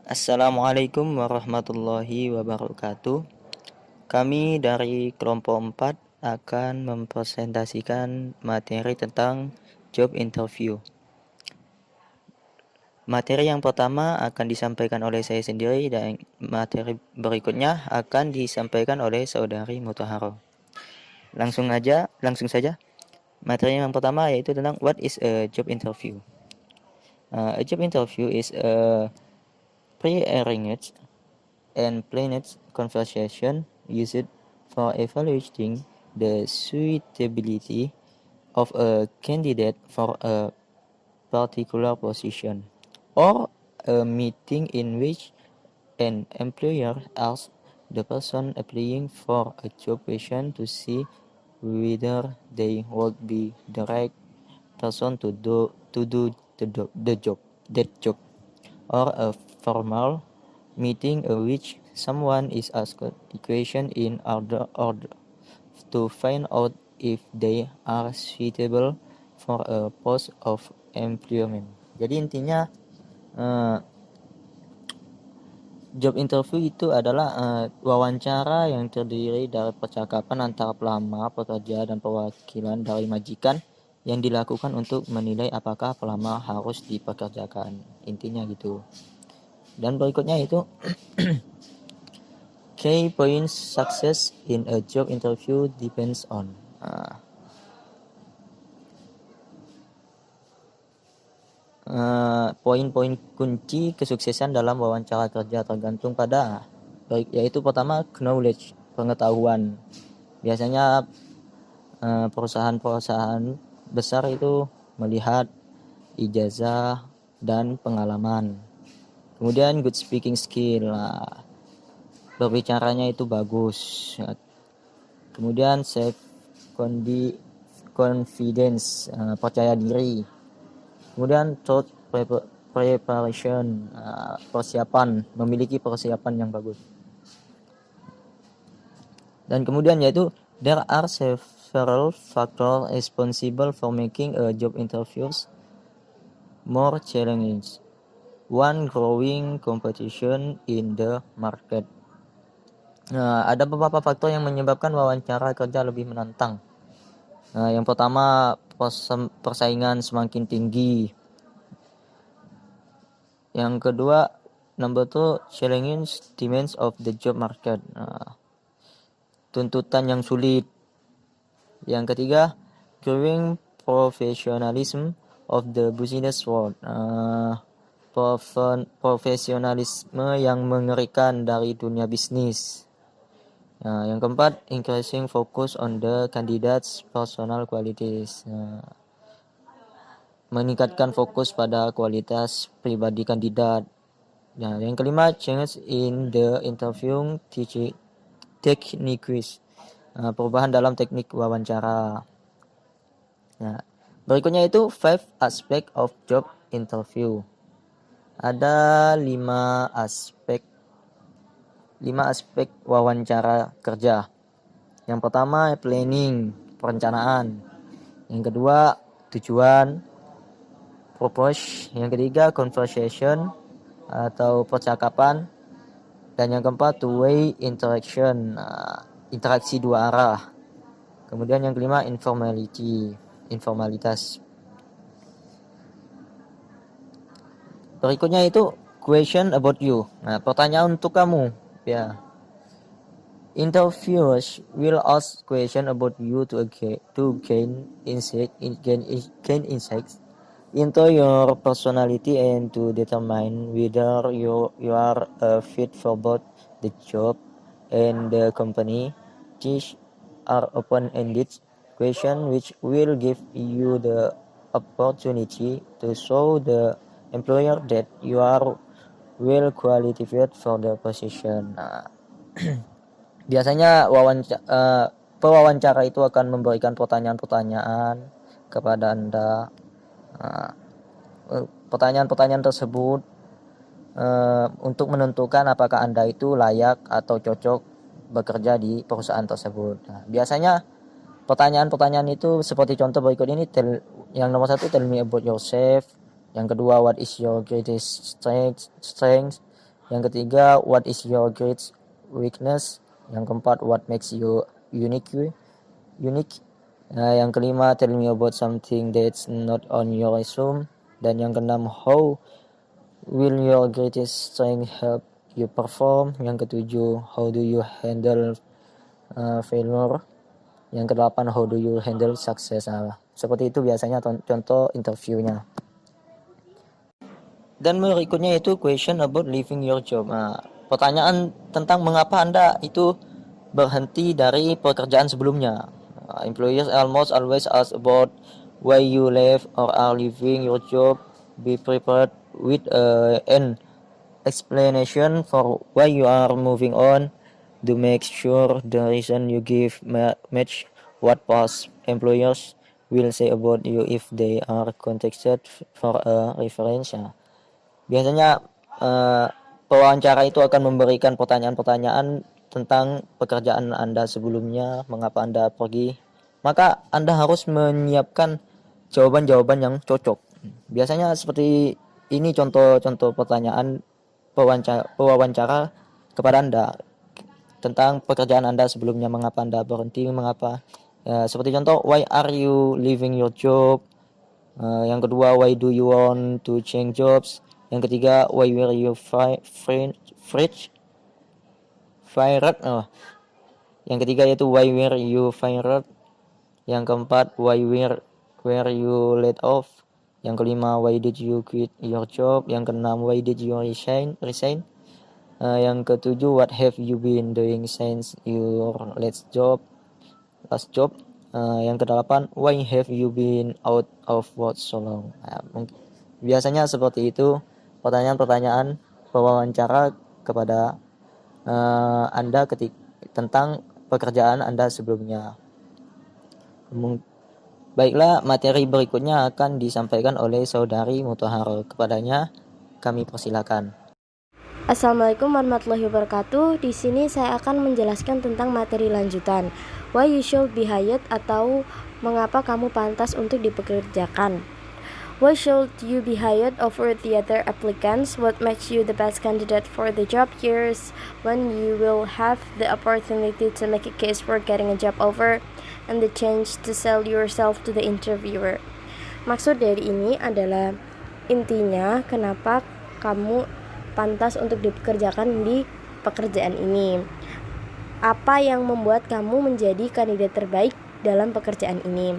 Assalamualaikum warahmatullahi wabarakatuh. Kami dari kelompok 4 akan mempresentasikan materi tentang job interview. Materi yang pertama akan disampaikan oleh saya sendiri dan materi berikutnya akan disampaikan oleh saudari Mutaharo. Langsung saja. Materi yang pertama yaitu tentang what is a job interview. A job interview is a pre-arranged and planned conversation used for evaluating the suitability of a candidate for a particular position, or a meeting in which an employer asks the person applying for a job question to see whether they would be the right person to do that job, or a formal meeting in which someone is asked a question in order to find out if they are suitable for a post of employment. Jadi intinya job interview itu adalah wawancara yang terdiri dari percakapan antara pelamar pekerja dan perwakilan dari majikan yang dilakukan untuk menilai apakah pelamar harus dipekerjakan. Intinya gitu. Dan berikutnya itu key points success in a job interview depends on. Poin-poin kunci kesuksesan dalam wawancara kerja tergantung pada yaitu pertama knowledge, pengetahuan. Biasanya perusahaan-perusahaan besar itu melihat ijazah dan pengalaman. Kemudian good speaking skill, berbicaranya itu bagus. Kemudian self confidence, percaya diri. Kemudian third preparation, persiapan, memiliki persiapan yang bagus. Dan kemudian yaitu there are several factors responsible for making a job interviews more challenging. One, growing competition in the market. Ada beberapa faktor yang menyebabkan wawancara kerja lebih menantang. Yang pertama, persaingan semakin tinggi. Yang kedua, number 2, challenging demands of the job market. Tuntutan yang sulit. Yang ketiga, growing professionalism of the business world. Profesionalisme yang mengerikan dari dunia bisnis. Yang keempat, increasing focus on the candidate's personal qualities. Meningkatkan fokus pada kualitas pribadi kandidat. Yang kelima, changes in the interviewing techniques. Perubahan dalam teknik wawancara. Berikutnya itu 5 aspect of job interview. Ada 5 aspek wawancara kerja. Yang pertama, planning, perencanaan. Yang kedua, tujuan, purpose. Yang ketiga, conversation atau percakapan. Dan yang keempat, two-way interaction, interaksi dua arah. Kemudian yang kelima, informalitas. Berikutnya itu question about you. Pertanyaan untuk kamu. Ya. Interviewers will ask question about you to gain insights into your personality and to determine whether you are a fit for both the job and the company. These are open-ended questions which will give you the opportunity to show the employer that you are well qualified for the position. Biasanya pewawancara itu akan memberikan pertanyaan-pertanyaan kepada Anda. Pertanyaan-pertanyaan tersebut untuk menentukan apakah Anda itu layak atau cocok bekerja di perusahaan tersebut. Biasanya pertanyaan-pertanyaan itu seperti contoh berikut ini. Yang nomor 1, tell me about yourself. Yang kedua, what is your greatest strength? Yang ketiga, what is your greatest weakness? Yang keempat, what makes you unique. Yang kelima, tell me about something that's not on your resume. Dan yang keenam, how will your greatest strength help you perform? Yang ketujuh, how do you handle failure? Yang kedelapan, how do you handle success? Seperti itu biasanya contoh interviewnya. Dan berikutnya itu question about leaving your job. Pertanyaan tentang mengapa Anda itu berhenti dari pekerjaan sebelumnya. Employers almost always ask about why you left or are leaving your job. Be prepared with an explanation for why you are moving on. To make sure the reason you give match what past employers will say about you if they are contacted for a reference. Biasanya pewawancara itu akan memberikan pertanyaan-pertanyaan tentang pekerjaan Anda sebelumnya, mengapa Anda pergi. Maka Anda harus menyiapkan jawaban-jawaban yang cocok. Biasanya seperti ini contoh-contoh pertanyaan pewawancara kepada Anda tentang pekerjaan Anda sebelumnya, mengapa Anda berhenti, mengapa. Seperti contoh, why are you leaving your job? Yang kedua, why do you want to change jobs? Yang ketiga, why were you fired? Yang ketiga yaitu why were you fired? Yang keempat, why were you laid off? Yang kelima, why did you quit your job? Yang keenam, why did you resign? Yang ketujuh, what have you been doing since your last job? Yang kedelapan, why have you been out of work so long? Biasanya seperti itu pertanyaan-pertanyaan pewawancara kepada Anda tentang pekerjaan Anda sebelumnya. Baiklah, materi berikutnya akan disampaikan oleh saudari Mutaharo. Kepadanya kami persilakan. Assalamualaikum warahmatullahi wabarakatuh. Di sini saya akan menjelaskan tentang materi lanjutan. Why you should be hired atau mengapa kamu pantas untuk dipekerjakan. Why should you be hired over the other applicants? What makes you the best candidate for the job? Here's when you will have the opportunity to make a case for getting a job offer and the chance to sell yourself to the interviewer. Maksud dari ini adalah intinya kenapa kamu pantas untuk dipekerjakan di pekerjaan ini. Apa yang membuat kamu menjadi kandidat terbaik dalam pekerjaan ini?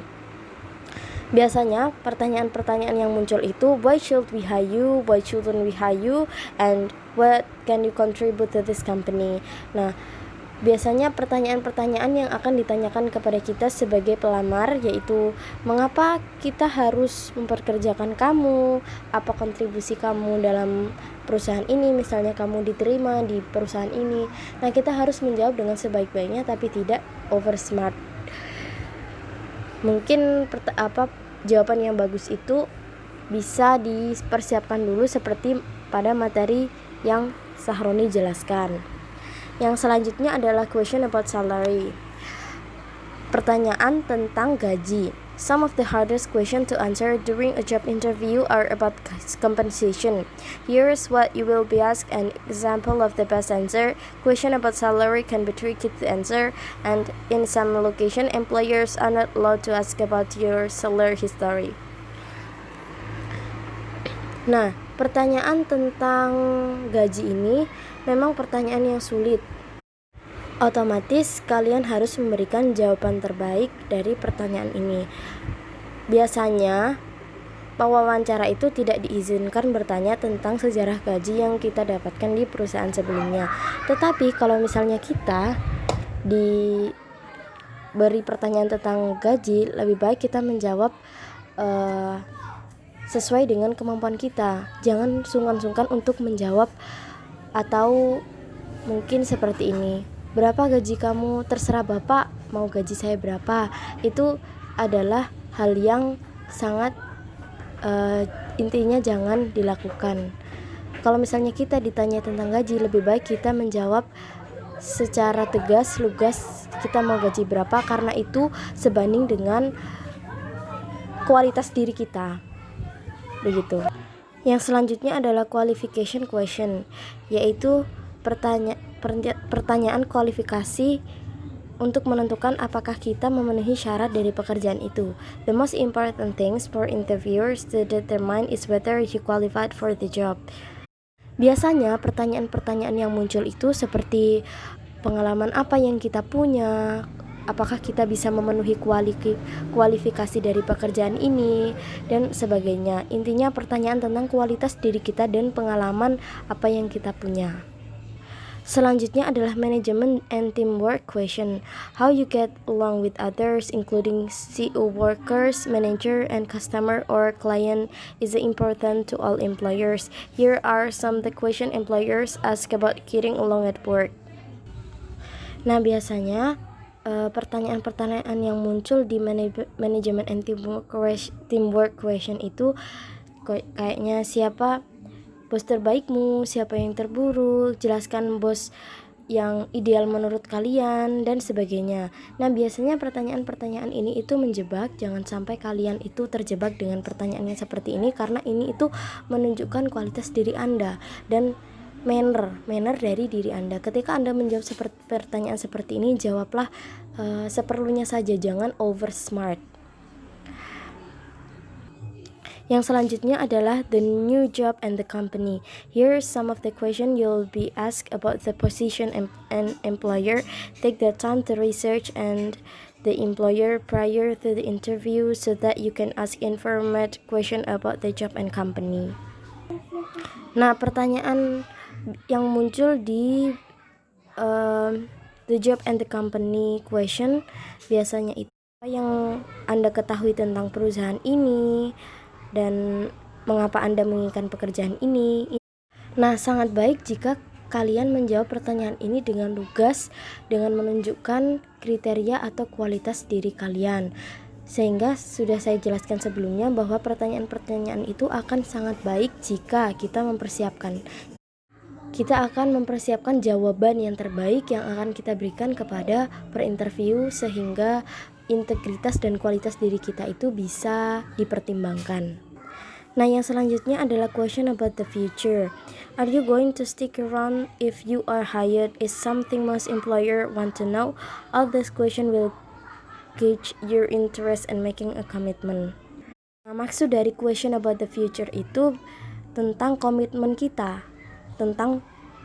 Biasanya pertanyaan-pertanyaan yang muncul itu why should we hire you, why shouldn't we hire you, and what can you contribute to this company. Nah, biasanya pertanyaan-pertanyaan yang akan ditanyakan kepada kita sebagai pelamar yaitu mengapa kita harus memperkerjakan kamu, apa kontribusi kamu dalam perusahaan ini, misalnya kamu diterima di perusahaan ini. Nah, kita harus menjawab dengan sebaik-baiknya tapi tidak over smart. Mungkin jawaban yang bagus itu bisa dipersiapkan dulu seperti pada materi yang Sahroni jelaskan. Yang selanjutnya adalah question about salary. Pertanyaan tentang gaji. Some of the hardest questions to answer during a job interview are about compensation. Here's what you will be asked: an example of the best answer. Question about salary can be tricky to answer, and in some location, employers are not allowed to ask about your salary history. Nah, pertanyaan tentang gaji ini memang pertanyaan yang sulit. Otomatis kalian harus memberikan jawaban terbaik dari pertanyaan ini. Biasanya pewawancara itu tidak diizinkan bertanya tentang sejarah gaji yang kita dapatkan di perusahaan sebelumnya. Tetapi kalau misalnya kita diberi pertanyaan tentang gaji, lebih baik kita menjawab sesuai dengan kemampuan kita. Jangan sungkan-sungkan untuk menjawab atau mungkin seperti ini. Berapa gaji kamu? Terserah Bapak mau gaji saya berapa. Itu adalah hal yang sangat intinya jangan dilakukan. Kalau misalnya kita ditanya tentang gaji, lebih baik kita menjawab secara tegas, lugas kita mau gaji berapa, karena itu sebanding dengan kualitas diri kita. Begitu. Yang selanjutnya adalah qualification question, yaitu pertanyaan kualifikasi untuk menentukan apakah kita memenuhi syarat dari pekerjaan itu. The most important things for interviewers to determine is whether you qualified for the job. Biasanya pertanyaan-pertanyaan yang muncul itu seperti pengalaman apa yang kita punya, apakah kita bisa memenuhi kualifikasi dari pekerjaan ini, dan sebagainya. Intinya pertanyaan tentang kualitas diri kita dan pengalaman apa yang kita punya. Selanjutnya adalah management and teamwork question. How you get along with others, including co-workers, manager, and customer or client is important to all employers. Here are some the question employers ask about getting along at work. Nah, biasanya pertanyaan-pertanyaan yang muncul di management and teamwork question itu kayaknya siapa bos terbaikmu, siapa yang terburuk, jelaskan bos yang ideal menurut kalian, dan sebagainya. Nah, biasanya pertanyaan-pertanyaan ini itu menjebak. Jangan sampai kalian itu terjebak dengan pertanyaan yang seperti ini, karena ini itu menunjukkan kualitas diri Anda dan manner dari diri Anda. Ketika Anda menjawab pertanyaan seperti ini, jawablah seperlunya saja, jangan over smart. Yang selanjutnya adalah the new job and the company. Here's some of the questions you'll be asked about the position and employer. Take the time to research and the employer prior to the interview so that you can ask informed question about the job and company. Nah, pertanyaan yang muncul di the job and the company question biasanya itu apa yang Anda ketahui tentang perusahaan ini dan mengapa Anda menginginkan pekerjaan ini. Nah, sangat baik jika kalian menjawab pertanyaan ini dengan lugas, dengan menunjukkan kriteria atau kualitas diri kalian. Sehingga sudah saya jelaskan sebelumnya bahwa pertanyaan-pertanyaan itu akan sangat baik jika kita mempersiapkan. Kita akan mempersiapkan jawaban yang terbaik yang akan kita berikan kepada perinterview sehingga integritas dan kualitas diri kita itu bisa dipertimbangkan. Nah, yang selanjutnya adalah question about the future. Are you going to stick around if you are hired? Is something most employer want to know? All this question will gauge your interest in making a commitment. Nah, maksud dari question about the future itu tentang komitmen kita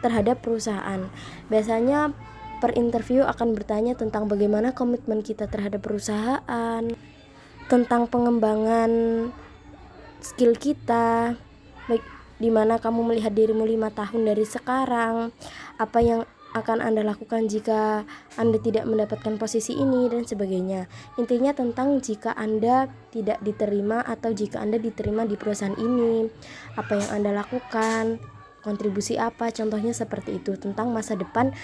terhadap perusahaan. Biasanya perinterview akan bertanya tentang bagaimana komitmen kita terhadap perusahaan, tentang pengembangan skill kita, baik di mana kamu melihat dirimu 5 tahun dari sekarang, apa yang akan Anda lakukan jika Anda tidak mendapatkan posisi ini, dan sebagainya. Intinya tentang jika Anda tidak diterima atau jika Anda diterima di perusahaan ini, apa yang Anda lakukan, kontribusi apa, contohnya seperti itu. Tentang masa depan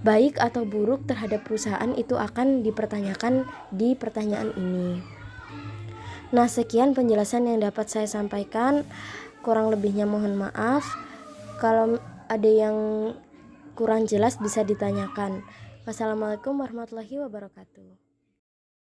baik atau buruk terhadap perusahaan itu akan dipertanyakan di pertanyaan ini. Nah, sekian penjelasan yang dapat saya sampaikan. Kurang lebihnya mohon maaf. Kalau ada yang kurang jelas bisa ditanyakan. Wassalamualaikum warahmatullahi wabarakatuh.